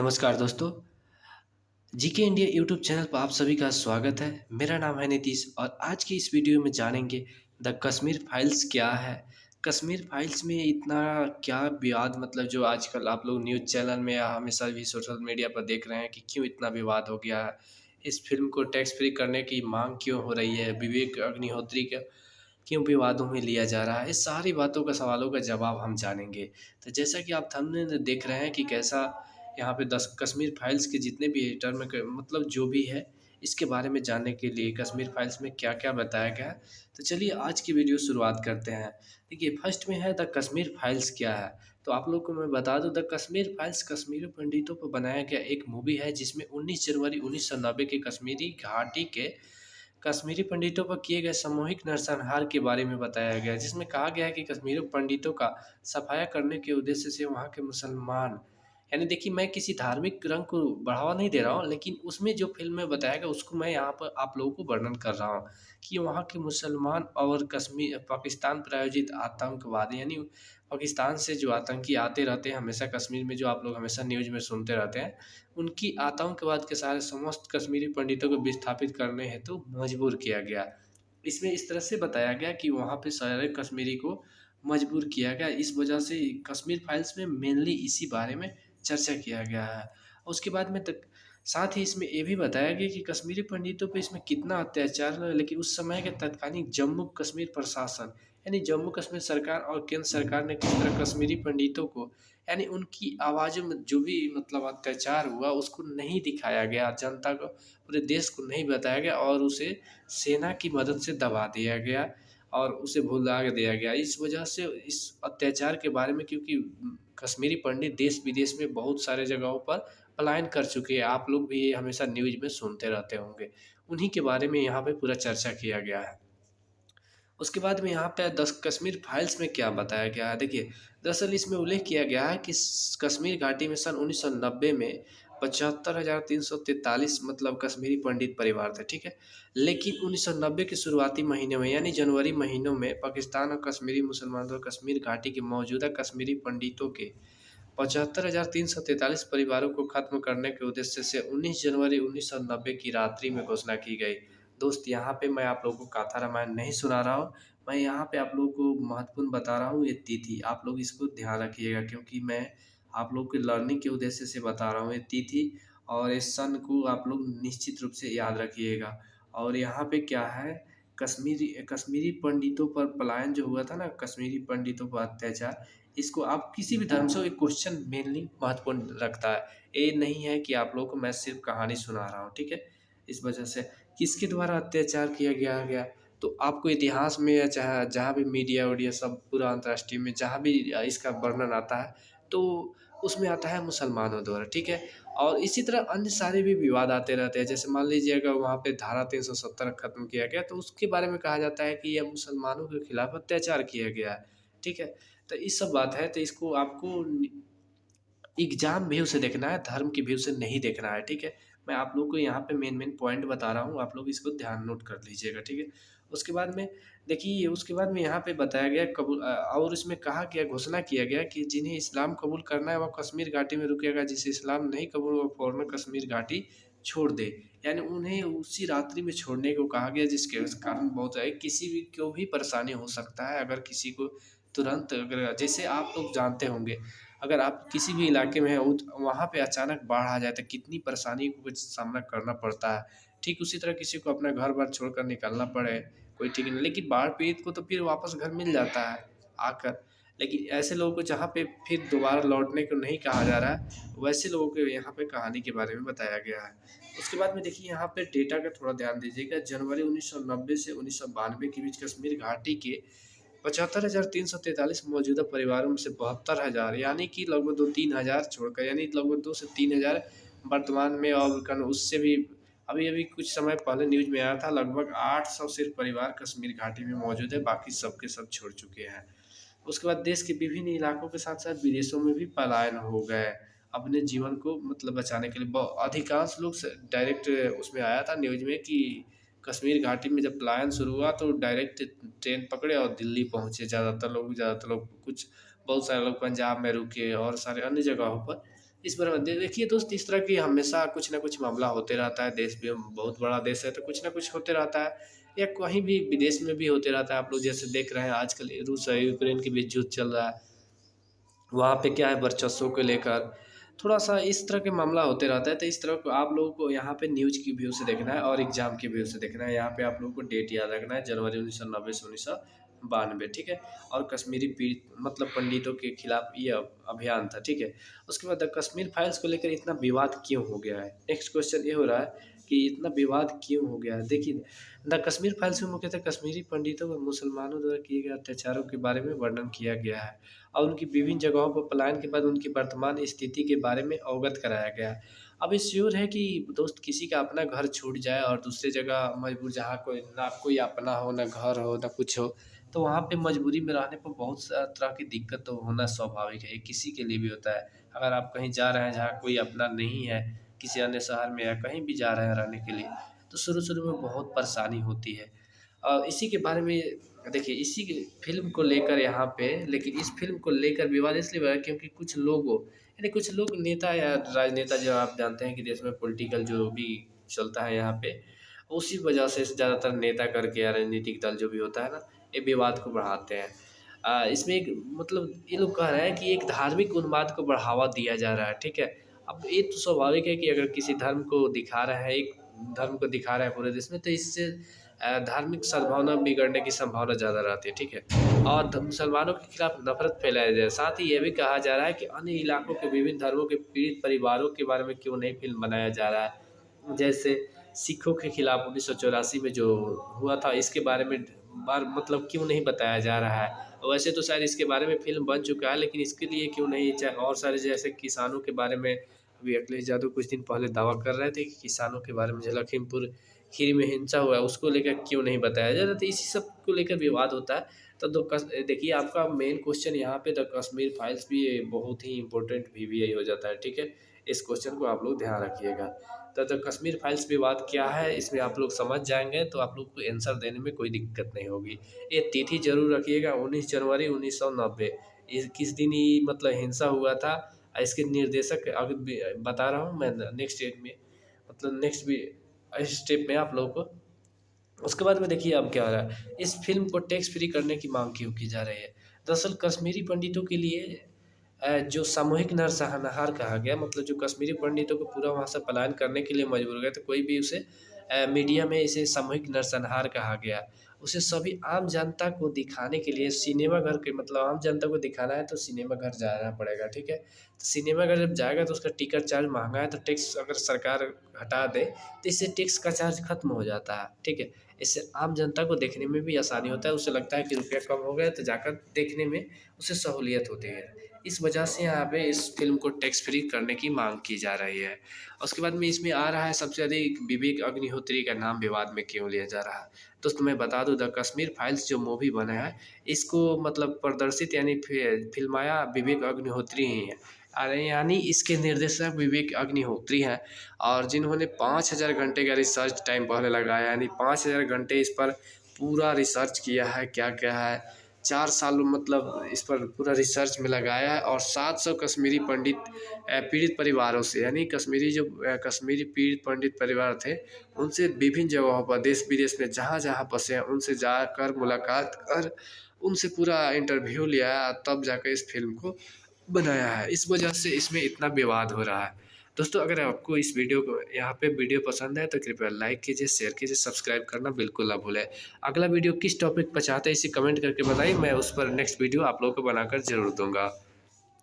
नमस्कार दोस्तों। GK India YouTube channel पर आप सभी का स्वागत है। मेरा नाम है नीतीश और आज की इस वीडियो में जानेंगे द कश्मीर फाइल्स क्या है। कश्मीर फाइल्स में इतना क्या विवाद, मतलब जो आजकल आप लोग न्यूज़ चैनल में या हमेशा भी सोशल मीडिया पर देख रहे हैं कि क्यों इतना विवाद हो गया है। इस फिल्म को टैक्स फ्री करने की मांग क्यों हो रही है, विवेक अग्निहोत्री का क्यों विवादों में लिया जा रहा है। इस सारी बातों का, सवालों का जवाब हम जानेंगे। तो जैसा कि आप थंबनेल में देख रहे हैं कि कैसा यहाँ पे दस कश्मीर फाइल्स के जितने भी टर्म मतलब जो भी है, इसके बारे में जानने के लिए कश्मीर फाइल्स में क्या-क्या बताया गया है। तो चलिए आज की वीडियो शुरुआत करते हैं। देखिए, फर्स्ट में है द कश्मीर फाइल्स क्या है? तो आप लोग को मैं बता दूँ, द कश्मीर फाइल्स कश्मीरी पंडितों पर बनाया गया एक मूवी है जिसमें 19 जनवरी 1990 के कश्मीरी घाटी के कश्मीरी पंडितों पर किए गए सामूहिक नरसंहार के बारे में बताया गया है, जिसमें कहा गया है कि कश्मीरी पंडितों का सफाया करने के उद्देश्य से वहाँ के मुसलमान, यानी देखिए, मैं किसी धार्मिक रंग को बढ़ावा नहीं दे रहा हूँ, लेकिन उसमें जो फ़िल्म में बताया गया उसको मैं यहाँ पर आप लोगों को वर्णन कर रहा हूँ कि वहाँ के मुसलमान और कश्मीर पाकिस्तान प्रायोजित आतंकवादी, यानी पाकिस्तान से जो आतंकी आते रहते हैं हमेशा कश्मीर में, जो आप लोग हमेशा न्यूज़ में सुनते रहते हैं, उनकी आतंकवाद के सारे समस्त कश्मीरी पंडितों को विस्थापित करने हेतु मजबूर किया गया। इसमें इस तरह से बताया गया कि वहाँ पे सारे कश्मीरी को मजबूर किया गया। इस वजह से कश्मीर फाइल्स में मेनली इसी बारे में चर्चा किया गया है। उसके बाद में तक साथ ही इसमें ये भी बताया गया कि कश्मीरी पंडितों पे इसमें कितना अत्याचार हुआ, लेकिन उस समय के तत्कालीन जम्मू कश्मीर प्रशासन, यानी जम्मू कश्मीर सरकार और केंद्र सरकार ने किस तरह कश्मीरी पंडितों को, यानी उनकी आवाज़ों में जो भी मतलब अत्याचार हुआ उसको नहीं दिखाया गया, जनता को, पूरे देश को नहीं बताया गया और उसे सेना की मदद से दबा दिया गया और उसे भुला दिया गया। इस वजह से इस अत्याचार के बारे में, क्योंकि कश्मीरी पंडित देश-विदेश में बहुत सारे जगहों पर पलायन कर चुके हैं। आप लोग भी ये हमेशा न्यूज़ में सुनते रहते होंगे। उन्हीं के बारे में यहाँ पे पूरा चर्चा किया गया है। उसके बाद में यहाँ पे दस कश्मीर फाइल्स में क्या बताया गया है। देखिए, दरअसल इसमें उल्लेख किया गया है कि कश्मीर घाटी में सन 1990 में 75,343 मतलब कश्मीरी पंडित परिवार थे, ठीक है। लेकिन 1990 के शुरुआती महीने में, यानी जनवरी महीनों में, पाकिस्तान और कश्मीरी मुसलमानों द्वारा कश्मीर घाटी के मौजूदा कश्मीरी पंडितों के 75,343 परिवारों को खत्म करने के उद्देश्य से 19 जनवरी 1990 की रात्रि में घोषणा की गई। दोस्त, यहाँ पे मैं आप लोगों को गाथा रामायण नहीं सुना रहा हूँ, मैं यहाँ पे आप लोगों को महत्वपूर्ण बता रहा हूँ ये तिथि। आप लोग इसको ध्यान रखिएगा, क्योंकि मैं आप लोग के लर्निंग के उद्देश्य से बता रहा हूँ ये तिथि, और इस सन को आप लोग निश्चित रूप से याद रखिएगा। और यहाँ पे क्या है, कश्मीरी कश्मीरी पंडितों पर पलायन जो हुआ था ना, कश्मीरी पंडितों पर अत्याचार, इसको आप किसी भी धर्म से, एक क्वेश्चन मेनली महत्वपूर्ण रखता है। ये नहीं है कि आप लोगों को मैं सिर्फ कहानी सुना रहा हूँ, ठीक है। इस वजह से किसके द्वारा अत्याचार किया गया, तो आपको इतिहास में या चाहे जहाँ भी मीडिया वीडिया सब पूरा अंतर्राष्ट्रीय में जहाँ भी इसका वर्णन आता है, तो उसमें आता है मुसलमानों द्वारा, ठीक है। और इसी तरह अन्य सारे भी विवाद आते रहते हैं। जैसे मान लीजिए अगर वहाँ पे धारा 370 खत्म किया गया, तो उसके बारे में कहा जाता है कि यह मुसलमानों के खिलाफ अत्याचार किया गया है, ठीक है। तो ये सब बात है, तो इसको आपको एग्ज़ाम व्यू से देखना है, धर्म के व्यू से नहीं देखना है, ठीक है। मैं आप लोग को यहाँ पे मेन पॉइंट बता रहा हूँ, आप लोग इसको ध्यान नोट कर लीजिएगा, ठीक है। उसके बाद में देखिए, उसके बाद में यहाँ पे बताया गया और इसमें कहा गया, घोषणा किया गया कि जिन्हें इस्लाम कबूल करना है वह कश्मीर घाटी में रुकेगा, जिसे इस्लाम नहीं कबूल वो फ़ौरन कश्मीर घाटी छोड़ दे। यानी उन्हें उसी रात्रि में छोड़ने को कहा गया, जिसके कारण बहुत है, किसी भी को भी परेशानी हो सकता है। अगर किसी को तुरंत, अगर जैसे आप लोग जानते होंगे, अगर आप किसी भी इलाके में हैं वहाँ पे अचानक बाढ़ आ जाए तो कितनी परेशानी को सामना करना पड़ता है। ठीक उसी तरह किसी को अपना घर-बार छोड़कर निकलना पड़े, कोई ठीक नहीं, लेकिन बाढ़ पीड़ित को तो फिर वापस घर मिल जाता है आकर। लेकिन ऐसे लोगों को जहाँ पे फिर दोबारा लौटने को नहीं कहा जा रहा है, वैसे लोगों के यहाँ पे कहानी के बारे में बताया गया है। उसके बाद में देखिए, यहाँ पे डेटा का थोड़ा ध्यान दीजिएगा। जनवरी 1990 से 1992 के बीच कश्मीर घाटी के 75,343 मौजूदा परिवारों में से 72,000, यानी कि लगभग 2-3 हज़ार छोड़कर, यानी लगभग 2 से 3 हज़ार वर्तमान में, और कन उससे भी अभी-अभी कुछ समय पहले न्यूज़ में आया था, लगभग 800 सिर्फ परिवार कश्मीर घाटी में मौजूद है, बाकी सब के सब छोड़ चुके हैं। उसके बाद देश के विभिन्न इलाकों के साथ-साथ विदेशों में भी पलायन हो गए, अपने जीवन को मतलब बचाने के लिए। ब अधिकांश लोग स डायरेक्ट उसमें आया था न्यूज़ में कि कश्मीर घाटी में जब पलायन शुरू हुआ तो डायरेक्ट ट्रेन पकड़े और दिल्ली पहुँचे ज़्यादातर लोग, कुछ बहुत सारे लोग पंजाब में रुके और सारे अन्य जगहों पर। इस पर देखिए दोस्त, इस तरह की हमेशा कुछ ना कुछ मामला होते रहता है। देश भी बहुत बड़ा देश है, तो कुछ ना कुछ होते रहता है, या कहीं भी विदेश में भी होते रहता है। आप लोग जैसे देख रहे हैं आजकल रूस और यूक्रेन के बीच युद्ध चल रहा है। वहाँ पे क्या है, वर्चस्व को लेकर थोड़ा-सा इस तरह के मामला होते रहता है। तो इस तरह को आप लोगों को यहाँ पे न्यूज़ की व्यू से देखना है और एग्ज़ाम की व्यू से देखना है। यहाँ पे आप लोगों को डेट याद रखना है, जनवरी 1990 से 1992, ठीक है? और कश्मीरी पीड़ित मतलब पंडितों के खिलाफ ये अभियान था, ठीक है? उसके बाद द कश्मीर फाइल्स को लेकर इतना विवाद क्यों हो गया है? नेक्स्ट क्वेश्चन ये हो रहा है कि इतना विवाद क्यों हो गया है? देखिए, द कश्मीर फाइल्स में मुख्यतः कश्मीरी पंडितों व मुसलमानों द्वारा किए गए अत्याचारों के बारे में वर्णन किया गया है। और उनकी विभिन्न जगहों पर पलायन के बाद उनकी वर्तमान स्थिति के बारे में अवगत कराया गया। अब ये श्योर है कि दोस्त, किसी का अपना घर छूट जाए और दूसरी जगह मजबूर, जहाँ कोई ना कोई अपना हो, ना घर हो, ना कुछ हो, तो वहाँ पे मजबूरी में रहने पर बहुत सा तरह की दिक्कत तो होना स्वाभाविक है, ये किसी के लिए भी होता है। अगर आप कहीं जा रहे हैं जहाँ कोई अपना नहीं है, किसी अन्य शहर में या कहीं भी जा रहे हैं रहने के लिए, तो शुरू-शुरू में बहुत परेशानी होती है। इसी के बारे में देखिए, इसी के फ़िल्म को लेकर यहाँ पे, लेकिन इस फ़िल्म को लेकर विवाद इसलिए बढ़ा क्योंकि कुछ लोगों, यानी कुछ लोग नेता या राजनेता, जो आप जानते हैं कि देश में पॉलिटिकल जो भी चलता है यहाँ पे, उसी वजह से ज़्यादातर नेता करके या राजनीतिक दल जो भी होता है ना, ये विवाद को बढ़ाते हैं। इसमें एक मतलब ये लोग कह रहे हैं कि एक धार्मिक उन्माद को बढ़ावा दिया जा रहा है, ठीक है? अब ये तो स्वाभाविक है कि अगर किसी धर्म को दिखा रहा है, एक धर्म को दिखा रहा है पूरे देश में, तो इससे धार्मिक सद्भावना बिगड़ने की संभावना ज़्यादा रहती है, ठीक है? और मुसलमानों के खिलाफ नफरत फैलाया जाए। साथ ही ये भी कहा जा रहा है कि अन्य इलाकों के विभिन्न धर्मों के पीड़ित परिवारों के बारे में क्यों नहीं फ़िल्म बनाया जा रहा है। जैसे सिखों के खिलाफ 1984 में जो हुआ था, इसके बारे में बार मतलब क्यों नहीं बताया जा रहा है। वैसे तो शायद इसके बारे में फ़िल्म बन चुका है, लेकिन इसके लिए क्यों नहीं, चाहे और सारे जैसे किसानों के बारे में, अभी अखिलेश यादव कुछ दिन पहले दावा कर रहे थे कि किसानों के बारे में जो लखीमपुर खीरी में हिंसा हुआ है, उसको लेकर क्यों नहीं बताया जा रहा, तो इसी सब को लेकर विवाद होता है। तो देखिए, आपका मेन क्वेश्चन यहाँ पे द कश्मीर फाइल्स भी ये बहुत ही इंपॉर्टेंट वीवीआई हो जाता है, ठीक है? इस क्वेश्चन को आप लोग ध्यान रखिएगा। तो द कश्मीर फाइल्स विवाद क्या है, इसमें आप लोग समझ जाएँगे तो आप लोग को आंसर देने में कोई दिक्कत नहीं होगी। ये तिथि ज़रूर रखिएगा, 19 जनवरी 1990, इस किस दिन ये मतलब हिंसा हुआ था। इसके निर्देशक अभी भी बता रहा हूँ मैं नेक्स्ट डेट में, मतलब नेक्स्ट भी इस स्टेप में आप लोगों को। उसके बाद में देखिए अब क्या हो रहा है, इस फ़िल्म को टैक्स फ्री करने की माँग क्यों की जा रही है? दरअसल कश्मीरी पंडितों के लिए जो सामूहिक नरसंहार कहा गया, मतलब जो कश्मीरी पंडितों को पूरा वहाँ से पलायन करने के लिए मजबूर हो गए, तो कोई भी उसे मीडिया में इसे सामूहिक नरसंहार कहा गया। उसे सभी आम जनता को दिखाने के लिए सिनेमा घर के, मतलब आम जनता को दिखाना है तो सिनेमा घर जाना पड़ेगा, ठीक है? तो सिनेमा घर जब जाएगा तो उसका टिकट चार्ज महँगा है, तो टैक्स अगर सरकार हटा दे, तो इससे टैक्स का चार्ज खत्म हो जाता है, ठीक है? इससे आम जनता को देखने में भी आसानी होता है, उसे लगता है कि रुपया कम हो गया, तो जाकर देखने में उसे सहूलियत होती है। इस वजह से यहाँ पे इस फ़िल्म को टैक्स फ्री करने की माँग की जा रही है। उसके बाद में इसमें आ रहा है सबसे अधिक विवेक अग्निहोत्री का नाम विवाद में क्यों लिया जा रहा है। दोस्तों मैं बता दूँ, द कश्मीर फाइल्स जो मूवी बना है, इसको मतलब प्रदर्शित यानी फ़िल्माया विवेक अग्निहोत्री ही है। अरे यानी इसके निर्देशक विवेक अग्निहोत्री हैं, और जिन्होंने 5000 घंटे का रिसर्च टाइम पहले लगाया, यानी 5000 घंटे इस पर पूरा रिसर्च किया है, क्या-क्या है। 4 साल मतलब इस पर पूरा रिसर्च में लगाया है, और 700 कश्मीरी पंडित पीड़ित परिवारों से, यानी कश्मीरी जो कश्मीरी पीड़ित पंडित परिवार थे, उनसे विभिन्न जगहों पर देश-विदेश में जहाँ-जहाँ बसे हैं, उनसे जाकर मुलाकात कर उनसे पूरा इंटरव्यू लिया, तब जाकर इस फ़िल्म को बनाया है। इस वजह से इसमें इतना विवाद हो रहा है। दोस्तों अगर आपको इस वीडियो को यहाँ पे वीडियो पसंद है तो कृपया लाइक कीजिए, शेयर कीजिए, सब्सक्राइब करना बिल्कुल ना भूलें। अगला वीडियो किस टॉपिक पर चाहते हैं इसे कमेंट करके बताइए, मैं उस पर नेक्स्ट वीडियो आप लोगों को बनाकर ज़रूर दूँगा।